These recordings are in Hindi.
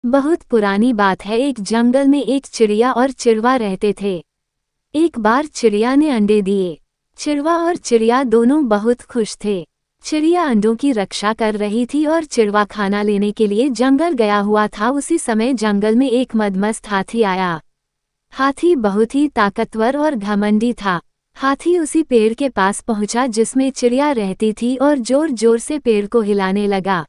बहुत पुरानी बात है। एक जंगल में एक चिड़िया और चिड़वा रहते थे। एक बार चिड़िया ने अंडे दिए। चिड़वा और चिड़िया दोनों बहुत खुश थे। चिड़िया अंडों की रक्षा कर रही थी और चिड़वा खाना लेने के लिए जंगल गया हुआ था। उसी समय जंगल में एक मदमस्त हाथी आया। हाथी बहुत ही ताकतवर और घमंडी था। हाथी उसी पेड़ के पास पहुंचा जिसमें चिड़िया रहती थी और जोर जोर से पेड़ को हिलाने लगा।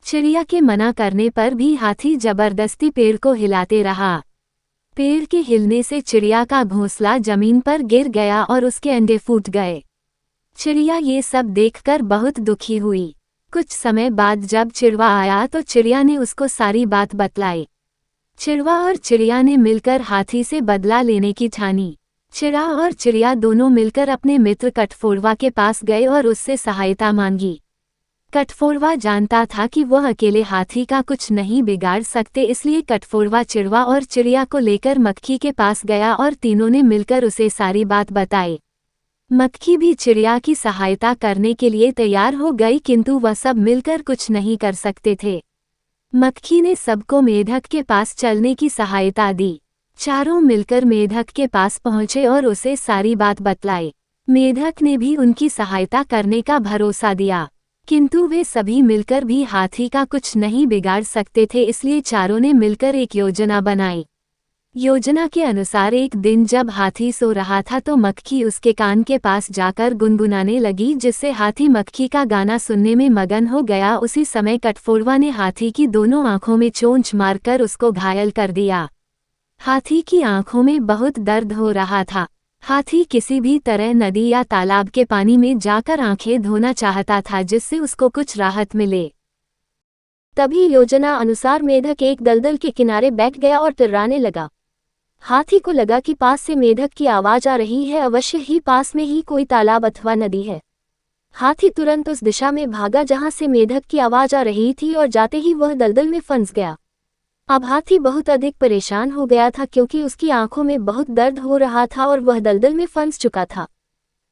चिड़िया के मना करने पर भी हाथी जबरदस्ती पेड़ को हिलाते रहा। पेड़ के हिलने से चिड़िया का घोंसला जमीन पर गिर गया और उसके अंडे फूट गए। चिड़िया ये सब देखकर बहुत दुखी हुई। कुछ समय बाद जब चिड़वा आया तो चिड़िया ने उसको सारी बात बतलाई। चिड़वा और चिड़िया ने मिलकर हाथी से बदला लेने की ठानी। चिड़ा और चिड़िया दोनों मिलकर अपने मित्र कठफोड़वा के पास गए और उससे सहायता मांगी। कठफोड़वा जानता था कि वह अकेले हाथी का कुछ नहीं बिगाड़ सकते, इसलिए कठफोड़वा चिड़वा और चिड़िया को लेकर मक्खी के पास गया और तीनों ने मिलकर उसे सारी बात बताई। मक्खी भी चिड़िया की सहायता करने के लिए तैयार हो गई, किंतु वह सब मिलकर कुछ नहीं कर सकते थे। मक्खी ने सबको मेढक के पास चलने की सहायता दी। चारों मिलकर मेढक के पास पहुंचे और उसे सारी बात बतलाई। मेढक ने भी उनकी सहायता करने का भरोसा दिया, किंतु वे सभी मिलकर भी हाथी का कुछ नहीं बिगाड़ सकते थे, इसलिए चारों ने मिलकर एक योजना बनाई। योजना के अनुसार एक दिन जब हाथी सो रहा था तो मक्खी उसके कान के पास जाकर गुनगुनाने लगी, जिससे हाथी मक्खी का गाना सुनने में मगन हो गया। उसी समय कठफोड़वा ने हाथी की दोनों आंखों में चोंच मारकर उसको घायल कर दिया। हाथी की आंखों में बहुत दर्द हो रहा था। हाथी किसी भी तरह नदी या तालाब के पानी में जाकर आंखें धोना चाहता था, जिससे उसको कुछ राहत मिले। तभी योजना अनुसार मेढक एक दलदल के किनारे बैठ गया और तिर्राने लगा। हाथी को लगा कि पास से मेढक की आवाज आ रही है, अवश्य ही पास में ही कोई तालाब अथवा नदी है। हाथी तुरंत उस दिशा में भागा जहां से मेढक की आवाज आ रही थी और जाते ही वह दलदल में फंस गया। अब हाथी बहुत अधिक परेशान हो गया था, क्योंकि उसकी आंखों में बहुत दर्द हो रहा था और वह दलदल में फंस चुका था।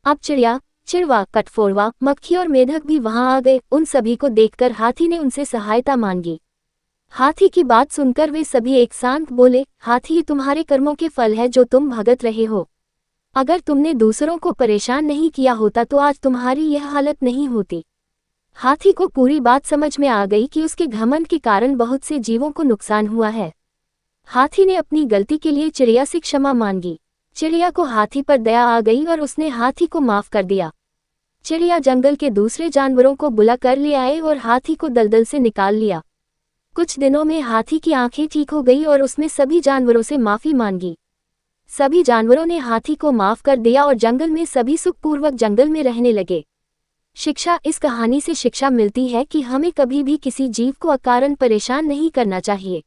अब चिड़िया, चिड़वा, कठफोड़वा, मक्खी और मेढक भी वहां आ गए। उन सभी को देखकर हाथी ने उनसे सहायता मांगी। हाथी की बात सुनकर वे सभी एक साथ बोले, हाथी, ये तुम्हारे कर्मों के फल है जो तुम भुगत रहे हो। अगर तुमने दूसरों को परेशान नहीं किया होता तो आज तुम्हारी यह हालत नहीं होती। हाथी को पूरी बात समझ में आ गई कि उसके घमंड के कारण बहुत से जीवों को नुकसान हुआ है। हाथी ने अपनी गलती के लिए चिड़िया से क्षमा मांगी। चिड़िया को हाथी पर दया आ गई और उसने हाथी को माफ कर दिया। चिड़िया जंगल के दूसरे जानवरों को बुला कर ले आए और हाथी को दलदल से निकाल लिया। कुछ दिनों में हाथी की आंखें ठीक हो गई और उसने सभी जानवरों से माफी मांगी। सभी जानवरों ने हाथी को माफ कर दिया और जंगल में सभी सुखपूर्वक जंगल में रहने लगे। शिक्षा, इस कहानी से शिक्षा मिलती है कि हमें कभी भी किसी जीव को अकारण परेशान नहीं करना चाहिए।